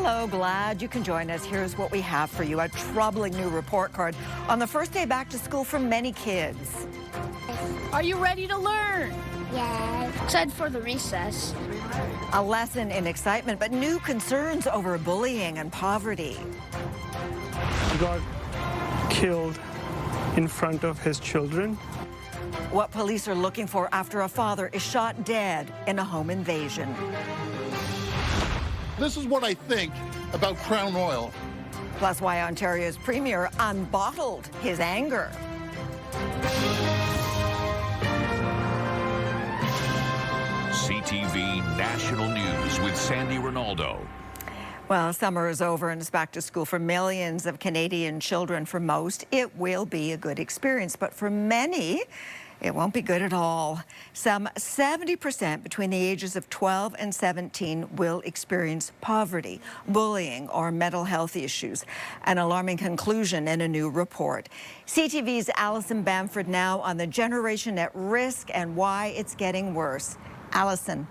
Hello, glad you can join us. Here's what we have for you. A troubling new report card on the first day back to school for many kids. Are you ready to learn? Yes. Excited for the recess. A lesson in excitement, but new concerns over bullying and poverty. He got killed in front of his children. What police are looking for after a father is shot dead in a home invasion. This is what I think about Crown Oil. Plus why Ontario's premier unbottled his anger. CTV National News with Sandy Ronaldo. Well, summer is over and it's back to school for millions of Canadian children. For most, it will be a good experience, but for many, it won't be good at all. Some 70% between the ages of 12 and 17 will experience poverty, bullying, or mental health issues. An alarming conclusion in a new report. CTV's Alison Bamford now on the generation at risk and why it's getting worse. Alison.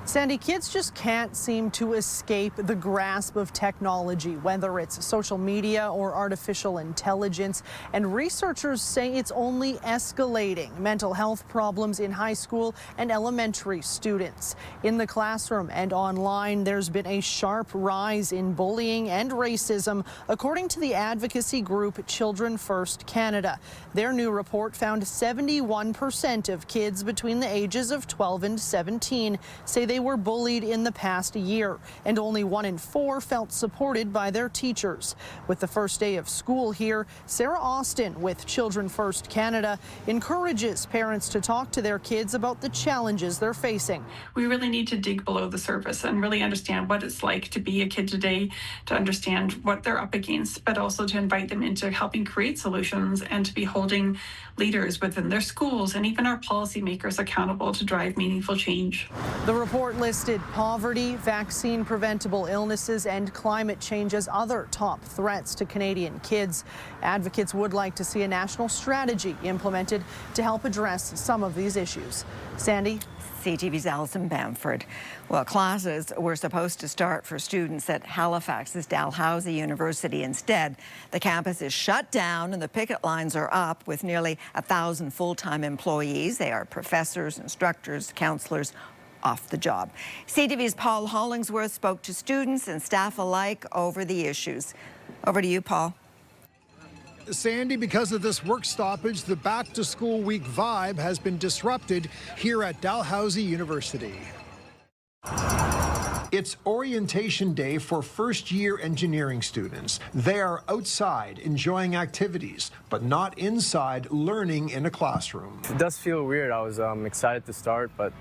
Sandy, kids just can't seem to escape the grasp of technology, whether it's social media or artificial intelligence. And researchers say it's only escalating mental health problems in high school and elementary students. In the classroom and online, there's been a sharp rise in bullying and racism, according to the advocacy group Children First Canada. Their new report found 71% of kids between the ages of 12 and 17 say they were bullied in the past year, and only 1 in 4 felt supported by their teachers. With the first day of school here, Sarah Austin with Children First Canada encourages parents to talk to their kids about the challenges they're facing. We really need to dig below the surface and really understand what it's like to be a kid today, to understand what they're up against, but also to invite them into helping create solutions and to be holding leaders within their schools and even our policymakers accountable to drive meaningful change. The report listed poverty, vaccine-preventable illnesses, and climate change as other top threats to Canadian kids. Advocates would like to see a national strategy implemented to help address some of these issues. Sandy? CTV's Alison Bamford. Well, classes were supposed to start for students at Halifax's Dalhousie University. Instead, the campus is shut down and the picket lines are up with nearly 1,000 full-time employees. They are professors, instructors, counselors, off the job. CTV's Paul Hollingsworth spoke to students and staff alike over the issues. Over to you, Paul. Sandy, because of this work stoppage, the back-to-school week vibe has been disrupted here at Dalhousie University. It's orientation day for first-year engineering students. They are outside enjoying activities, but not inside learning in a classroom. It does feel weird. I was excited to start, but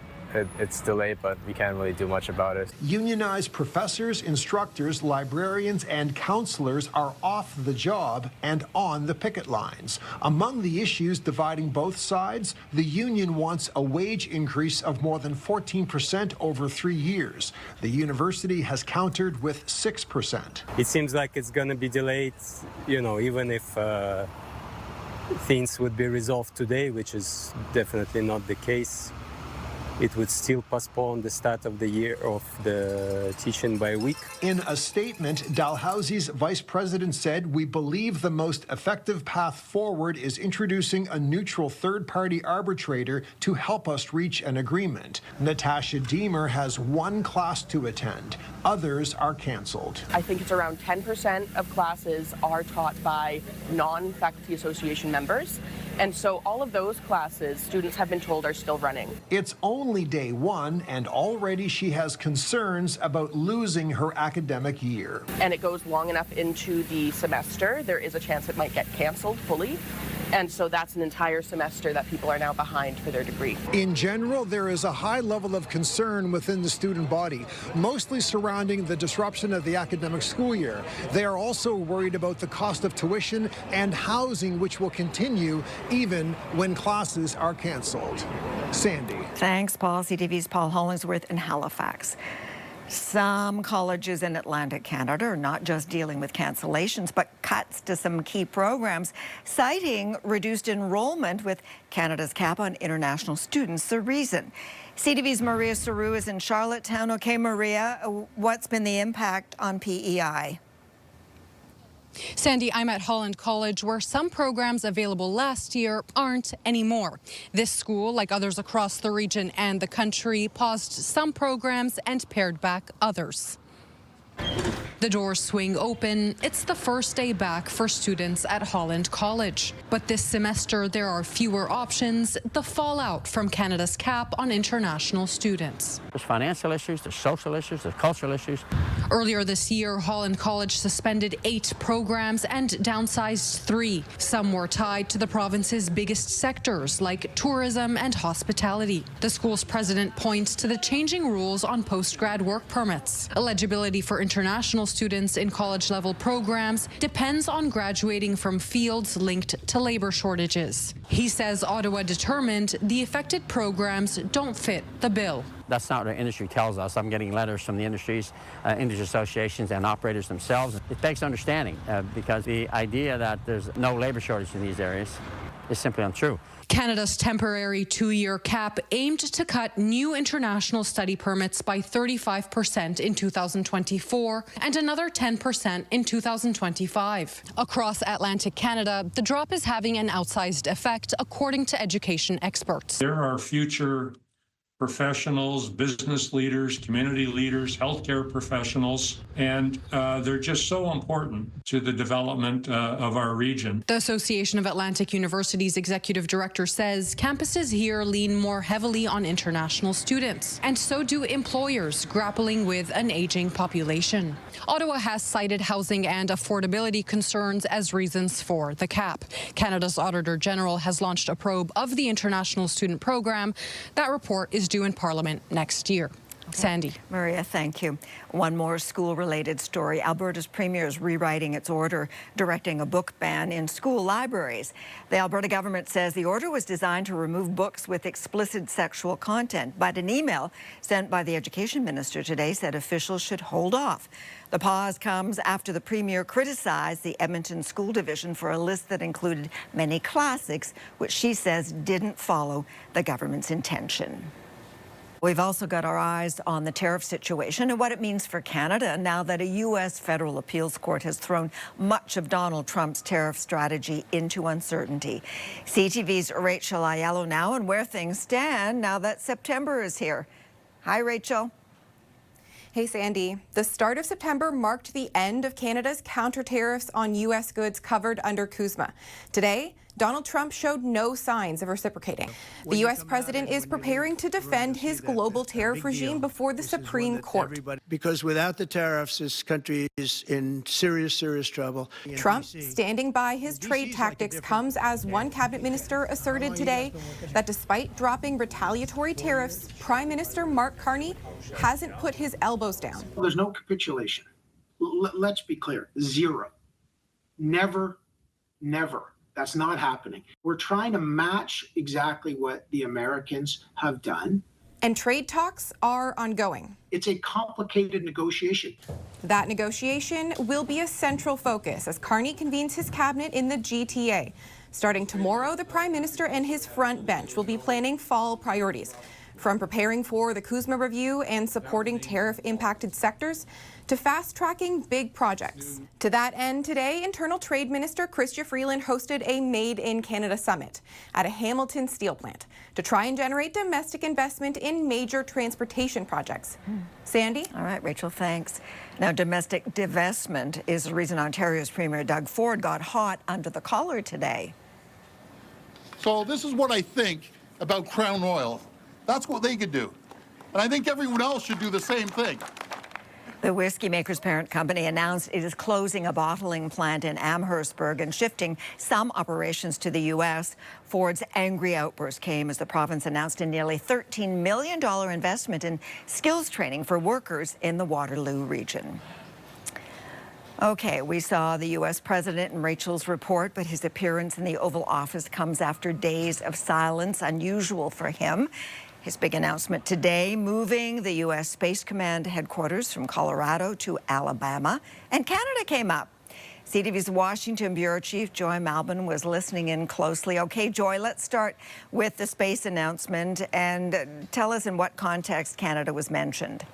it's too late, but we can't really do much about it. Unionized professors, instructors, librarians, and counselors are off the job and on the picket lines. Among the issues dividing both sides, the union wants a wage increase of more than 14% over 3 years. The university has countered with 6%. It seems like it's going to be delayed, you know, even if things would be resolved today, which is definitely not the case. It would still postpone the start of the year of the teaching by a week. In a statement, Dalhousie's vice president said, "We believe the most effective path forward is introducing a neutral third-party arbitrator to help us reach an agreement." Natasha Deemer has one class to attend. Others are canceled. I think it's around 10% of classes are taught by non-faculty association members. And so all of those classes, students have been told, are still running. It's only day one, and already she has concerns about losing her academic year. And it goes long enough into the semester, there is a chance it might get canceled fully. And so that's an entire semester that people are now behind for their degree. In general, there is a high level of concern within the student body, mostly surrounding the disruption of the academic school year. They are also worried about the cost of tuition and housing, which will continue even when classes are canceled. Sandy. Thanks, Paul. CTV's Paul Hollingsworth in Halifax. Some colleges in Atlantic Canada are not just dealing with cancellations, but cuts to some key programs, citing reduced enrollment with Canada's cap on international students the reason. CTV's Maria Saru is in Charlottetown. Okay, Maria, what's been the impact on PEI? Sandy, I'm at Holland College, where some programs available last year aren't anymore. This school, like others across the region and the country, paused some programs and pared back others. The doors swing open. It's the first day back for students at Holland College. But this semester, there are fewer options, the fallout from Canada's cap on international students. There's financial issues, there's social issues, there's cultural issues. Earlier this year, Holland College suspended 8 programs and downsized 3. Some were tied to the province's biggest sectors, like tourism and hospitality. The school's president points to the changing rules on post-grad work permits. Eligibility for international students in college-level programs depends on graduating from fields linked to labor shortages. He says Ottawa determined the affected programs don't fit the bill. That's not what our industry tells us. I'm getting letters from the industry associations and operators themselves. It begs understanding because the idea that there's no labor shortage in these areas is simply untrue. Canada's temporary 2-year cap aimed to cut new international study permits by 35% in 2024 and another 10% in 2025. Across Atlantic Canada, the drop is having an outsized effect, according to education experts. There are future professionals, business leaders, community leaders, healthcare professionals, and they're just so important to the development of our region. The Association of Atlantic University's executive director says campuses here lean more heavily on international students, and so do employers grappling with an aging population. Ottawa has cited housing and affordability concerns as reasons for the cap. Canada's Auditor General has launched a probe of the international student program. That report is due in Parliament next year. Okay. Sandy. Maria, thank you. One more school-related story. Alberta's premier is rewriting its order directing a book ban in school libraries. The Alberta government says the order was designed to remove books with explicit sexual content, but an email sent by the education minister today said officials should hold off. The pause comes after the premier criticized the Edmonton School Division for a list that included many classics, which she says didn't follow the government's intention. We've also got our eyes on the tariff situation and what it means for Canada now that a U.S. federal appeals court has thrown much of Donald Trump's tariff strategy into uncertainty. CTV's Rachel Ayello now and where things stand now that September is here. Hi, Rachel. Hey, Sandy. The start of September marked the end of Canada's counter tariffs on U.S. goods covered under CUSMA. Today, Donald Trump showed no signs of reciprocating. The U.S. president is preparing to defend his global tariff regime before the Supreme Court. Because without the tariffs, this country is in serious, serious trouble. Trump standing by his trade tactics comes as one cabinet minister asserted today that despite dropping retaliatory tariffs, Prime Minister Mark Carney hasn't put his elbows down. There's no capitulation. Let's be clear. Zero. Never, never. That's not happening. We're trying to match exactly what the Americans have done. And trade talks are ongoing. It's a complicated negotiation. That negotiation will be a central focus as Carney convenes his cabinet in the GTA. Starting tomorrow, the Prime Minister and his front bench will be planning fall priorities. From preparing for the CUSMA review and supporting tariff-impacted sectors to fast-tracking big projects. To that end, today, Internal Trade Minister Chrystia Freeland hosted a Made in Canada summit at a Hamilton steel plant to try and generate domestic investment in major transportation projects. Sandy? All right, Rachel, thanks. Now, domestic divestment is the reason Ontario's Premier Doug Ford got hot under the collar today. So this is what I think about Crown Oil. That's what they could do. And I think everyone else should do the same thing. The whiskey maker's parent company announced it is closing a bottling plant in Amherstburg and shifting some operations to the U.S. Ford's angry outburst came as the province announced a nearly $13 million investment in skills training for workers in the Waterloo region. Okay, we saw the U.S. president in Rachel's report, but his appearance in the Oval Office comes after days of silence, unusual for him. His big announcement today, moving the U.S. Space Command headquarters from Colorado to Alabama. And Canada came up. CTV's Washington Bureau Chief Joy Malbon was listening in closely. Okay, Joy, let's start with the space announcement and tell us in what context Canada was mentioned.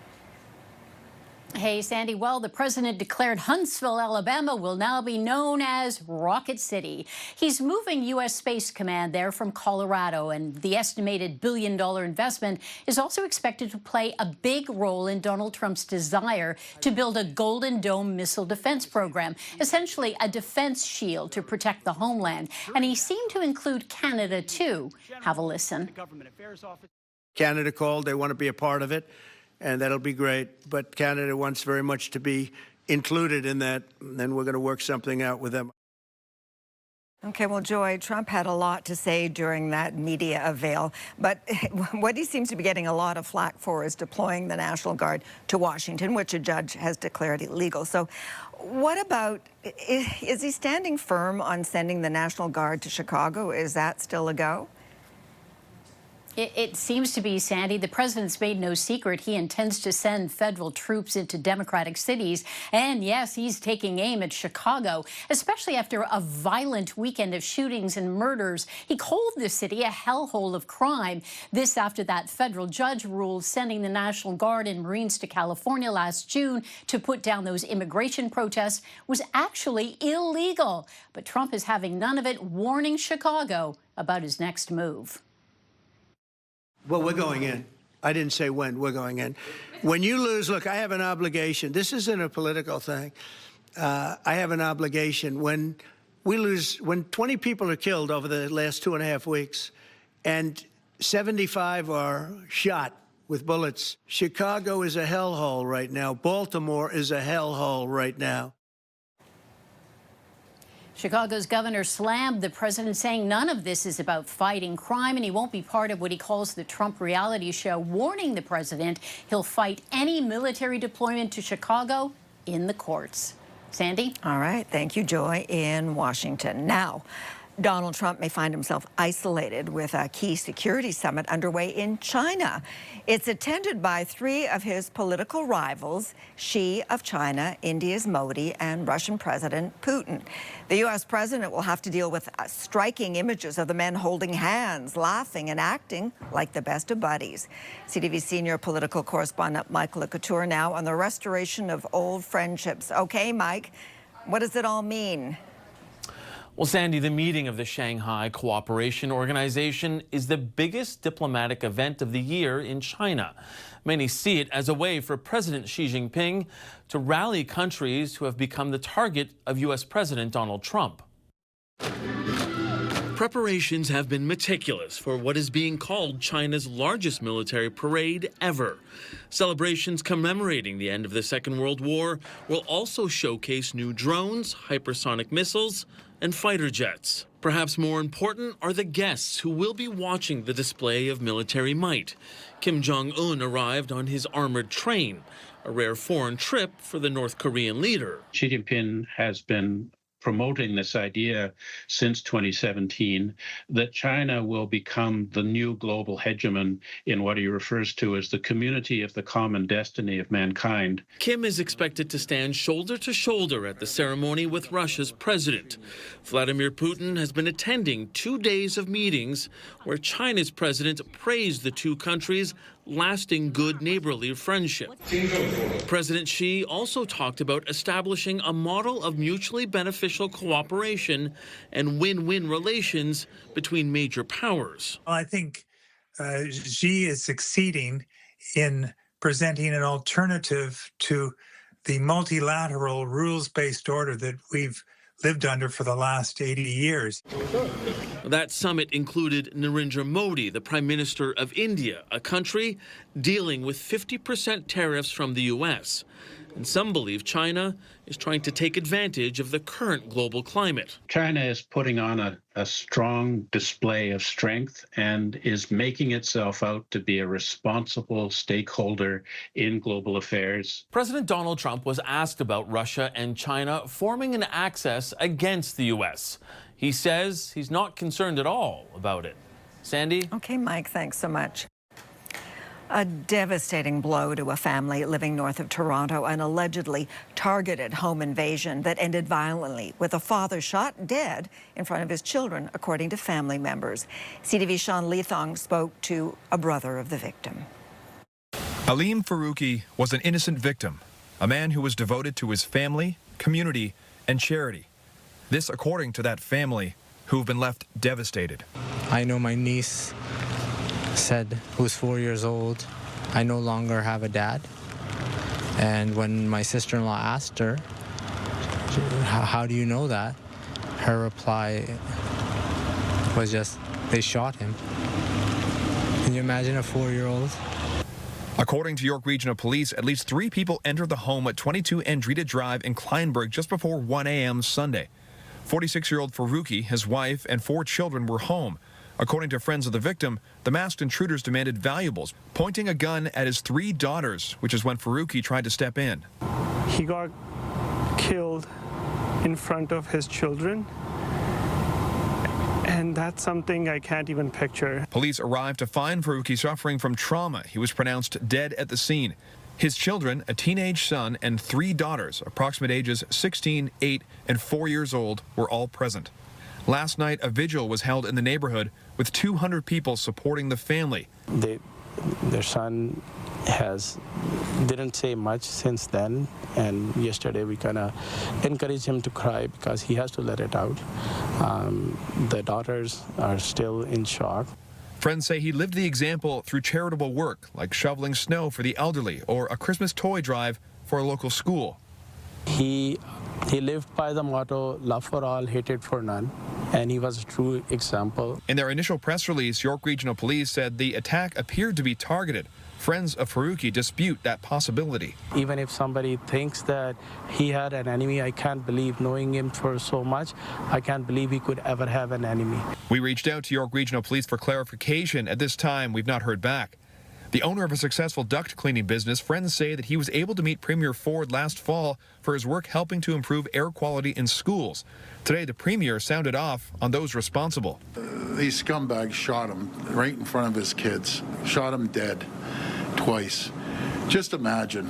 Hey, Sandy. Well, the president declared Huntsville, Alabama will now be known as Rocket City. He's moving U.S. Space Command there from Colorado, and the estimated billion-dollar investment is also expected to play a big role in Donald Trump's desire to build a Golden Dome missile defense program, essentially a defense shield to protect the homeland. And he seemed to include Canada, too. Have a listen. Canada called. They want to be a part of it. And that'll be great. But Canada wants very much to be included in that. And then we're going to work something out with them. Okay, well, Joy, Trump had a lot to say during that media avail. But what he seems to be getting a lot of flack for is deploying the National Guard to Washington, which a judge has declared illegal. So what about, is he standing firm on sending the National Guard to Chicago? Is that still a go? It seems to be, Sandy. The president's made no secret he intends to send federal troops into Democratic cities. And yes, he's taking aim at Chicago, especially after a violent weekend of shootings and murders. He called the city a hellhole of crime. This after that federal judge ruled sending the National Guard and Marines to California last June to put down those immigration protests was actually illegal. But Trump is having none of it, warning Chicago about his next move. Well, we're going in. I didn't say when. We're going in. When you lose, look, I have an obligation. This isn't a political thing. I have an obligation. When we lose, when 20 people are killed over the last 2.5 weeks and 75 are shot with bullets, Chicago is a hellhole right now. Baltimore is a hellhole right now. Chicago's governor slammed the president, saying none of this is about fighting crime and he won't be part of what he calls the Trump reality show, warning the president he'll fight any military deployment to Chicago in the courts. Sandy? All right. Thank you, Joy, in Washington. Now, Donald Trump may find himself isolated with a key security summit underway in China. It's attended by 3 of his political rivals, Xi of China, India's Modi, and Russian President Putin. The U.S. president will have to deal with striking images of the men holding hands, laughing, and acting like the best of buddies. CTV senior political correspondent Mike LeCouture now on the restoration of old friendships. Okay, Mike, what does it all mean? Well, Sandy, the meeting of the Shanghai Cooperation Organization is the biggest diplomatic event of the year in China. Many see it as a way for President Xi Jinping to rally countries who have become the target of U.S. President Donald Trump. Preparations have been meticulous for what is being called China's largest military parade ever. Celebrations commemorating the end of the Second World War will also showcase new drones, hypersonic missiles, and fighter jets. Perhaps more important are the guests who will be watching the display of military might. Kim Jong-un arrived on his armored train, a rare foreign trip for the North Korean leader. Xi Jinping has been promoting this idea since 2017 that China will become the new global hegemon in what he refers to as the community of the common destiny of mankind. Kim is expected to stand shoulder to shoulder at the ceremony with Russia's president. Vladimir Putin has been attending 2 days of meetings where China's president praised the two countries' lasting good neighborly friendship. President Xi also talked about establishing a model of mutually beneficial cooperation and win-win relations between major powers. I think Xi is succeeding in presenting an alternative to the multilateral rules-based order that we've lived under for the last 80 years. That summit included Narendra Modi, the Prime Minister of India, a country dealing with 50% tariffs from the U.S. And some believe China is trying to take advantage of the current global climate. China is putting on a strong display of strength and is making itself out to be a responsible stakeholder in global affairs. President Donald Trump was asked about Russia and China forming an axis against the U.S. He says he's not concerned at all about it. Sandy? Okay, Mike, thanks so much. A devastating blow to a family living north of Toronto, an allegedly targeted home invasion that ended violently with a father shot dead in front of his children, according to family members. CTV's Sean Leathong spoke to a brother of the victim. Aleem Faruqi was an innocent victim, a man who was devoted to his family, community, and charity. This according to that family, who've been left devastated. I know my niece said, who's 4 years old, I no longer have a dad. And when my sister-in-law asked her, how do you know that? Her reply was just, they shot him. Can you imagine a 4-year-old? According to York Regional Police, at least 3 people entered the home at 22 Andrita Drive in Kleinburg just before 1 a.m. Sunday. 46-year-old Faruqi, his wife, and 4 children were home. According to friends of the victim, the masked intruders demanded valuables, pointing a gun at his 3 daughters, which is when Faruqi tried to step in. He got killed in front of his children, and that's something I can't even picture. Police arrived to find Faruqi suffering from trauma. He was pronounced dead at the scene. His children, a teenage son, and 3 daughters, approximate ages 16, 8, and 4 years old, were all present. Last night, a vigil was held in the neighborhood with 200 people supporting the family. Their son didn't say much since then, and yesterday we kind of encouraged him to cry because he has to let it out. The daughters are still in shock. Friends say he lived the example through charitable work, like shoveling snow for the elderly or a Christmas toy drive for a local school. He lived by the motto, love for all, hated for none, and he was a true example. In their initial press release, York Regional Police said the attack appeared to be targeted. Friends of Faruqi dispute that possibility. Even if somebody thinks that he had an enemy, I can't believe, knowing him for so much, I can't believe he could ever have an enemy. We reached out to York Regional Police for clarification. At this time, we've not heard back. The owner of a successful duct cleaning business, friends say that he was able to meet Premier Ford last fall for his work helping to improve air quality in schools. Today, the Premier sounded off on those responsible. These scumbags shot him right in front of his kids, shot him dead twice. Just imagine,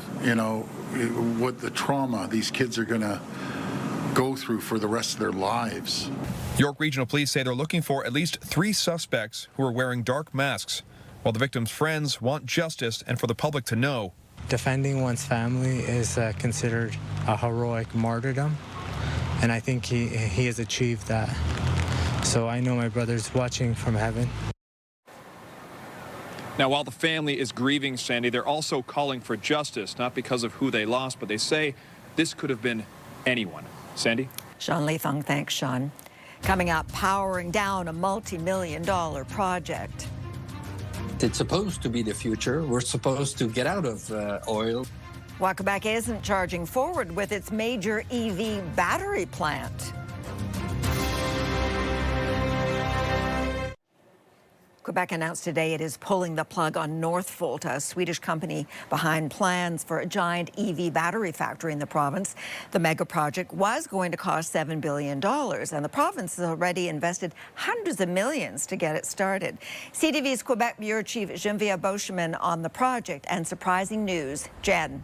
what the trauma these kids are going to go through for the rest of their lives. York Regional Police say they're looking for at least 3 suspects who are wearing dark masks, while the victim's friends want justice and for the public to know. Defending one's family is considered a heroic martyrdom, and I think he has achieved that. So I know my brother's watching from heaven. Now, while the family is grieving Sandy, they're also calling for justice, not because of who they lost, but they say this could have been anyone. Sandy? Sean Leathong, thanks, Sean. Coming up, powering down a multi-million-dollar project. It's supposed to be the future. We're supposed to get out of oil. While Quebec isn't charging forward with its major EV battery plant. Quebec announced today it is pulling the plug on Northvolt, a Swedish company behind plans for a giant EV battery factory in the province. The mega project was going to cost $7 billion, and the province has already invested hundreds of millions to get it started. CTV's Quebec Bureau Chief Geneviève Beauchemin on the project, and surprising news. Jen.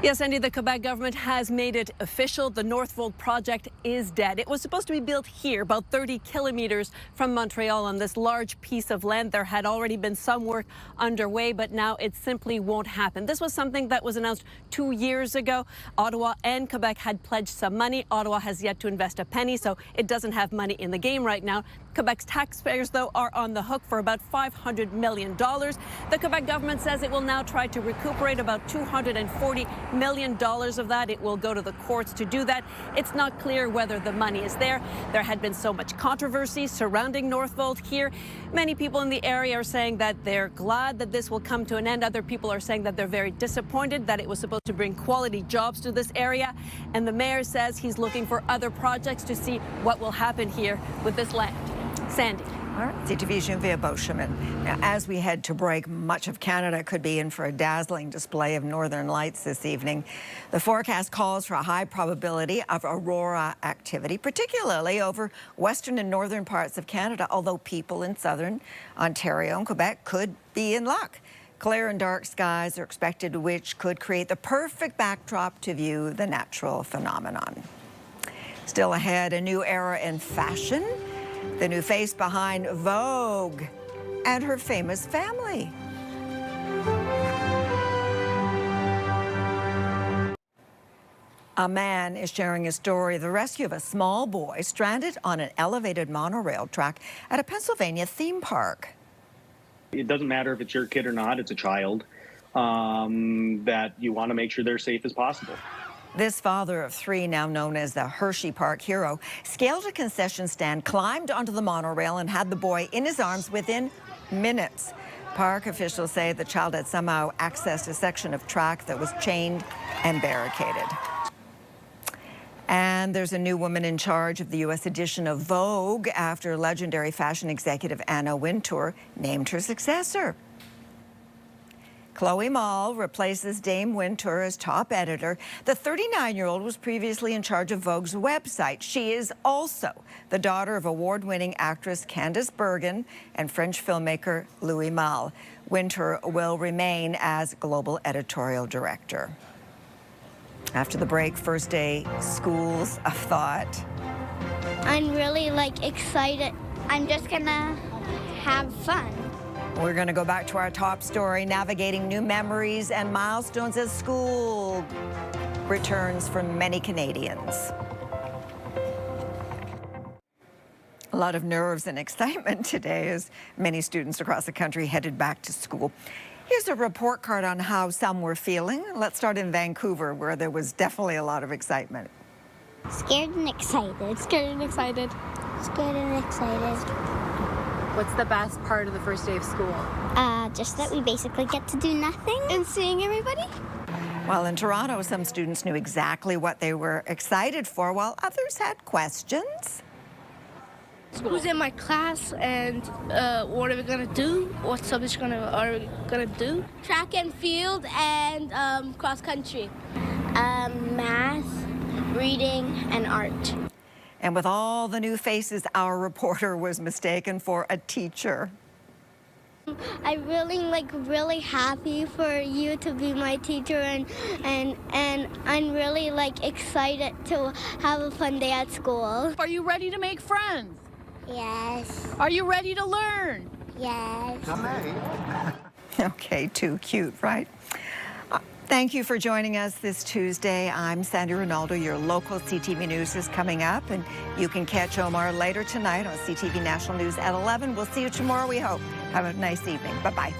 Yes, Andy, the Quebec government has made it official. The Northvolt project is dead. It was supposed to be built here, about 30 kilometers from Montreal, on this large piece of land. There had already been some work underway, but now it simply won't happen. This was something that was announced 2 years ago. Ottawa and Quebec had pledged some money. Ottawa has yet to invest a penny, so it doesn't have money in the game right now. Quebec's taxpayers, though, are on the hook for about $500 million. The Quebec government says it will now try to recuperate about $240 million of that. It will go to the courts to do that. It's not clear whether the money is there. There had been so much controversy surrounding Northvolt here. Many people in the area are saying that they're glad that this will come to an end. Other people are saying that they're very disappointed that it was supposed to bring quality jobs to this area. And the mayor says he's looking for other projects to see what will happen here with this land. Sandy. All right, CTV's Junvia Boscheman. Now, as we head to break, much of Canada could be in for a dazzling display of northern lights this evening. The forecast calls for a high probability of aurora activity, particularly over western and northern parts of Canada, although people in southern Ontario and Quebec could be in luck. Clear and dark skies are expected, which could create the perfect backdrop to view the natural phenomenon. Still ahead, a new era in fashion. The new face behind Vogue and her famous family. A man is sharing his story of the rescue of a small boy stranded on an elevated monorail track at a Pennsylvania theme park. It doesn't matter if it's your kid or not, it's a child, that you want to make sure they're safe as possible. This father of three, now known as the Hershey Park hero, scaled a concession stand, climbed onto the monorail, and had the boy in his arms within minutes. Park officials say the child had somehow accessed a section of track that was chained and barricaded. And there's a new woman in charge of the U.S. edition of Vogue after legendary fashion executive Anna Wintour named her successor. Chloe Mall replaces Dame Wintour as top editor. The 39-year-old was previously in charge of Vogue's website. She is also the daughter of award-winning actress Candice Bergen and French filmmaker Louis Malle. Wintour will remain as global editorial director. After the break, first day schools of thought. I'm really excited. I'm just gonna have fun. We're going to go back to our top story, navigating new memories and milestones as school returns for many Canadians. A lot of nerves and excitement today as many students across the country headed back to school. Here's a report card on how some were feeling. Let's start in Vancouver, where there was definitely a lot of excitement. Scared and excited. Scared and excited. Scared and excited. What's the best part of the first day of school? Just that we basically get to do nothing and seeing everybody. Well, in Toronto, some students knew exactly what they were excited for, while others had questions. Who's in my class and what are we gonna do? What subjects are we gonna do? Track and field and cross country. Math, reading, and art. And with all the new faces, our reporter was mistaken for a teacher. I'm really happy for you to be my teacher, and I'm really excited to have a fun day at school. Are you ready to make friends? Yes. Are you ready to learn? Yes. Okay, too cute, right? Thank you for joining us this Tuesday. I'm Sandy Ronaldo. Your local CTV News is coming up, and you can catch Omar later tonight on CTV National News at 11. We'll see you tomorrow, we hope. Have a nice evening. Bye-bye.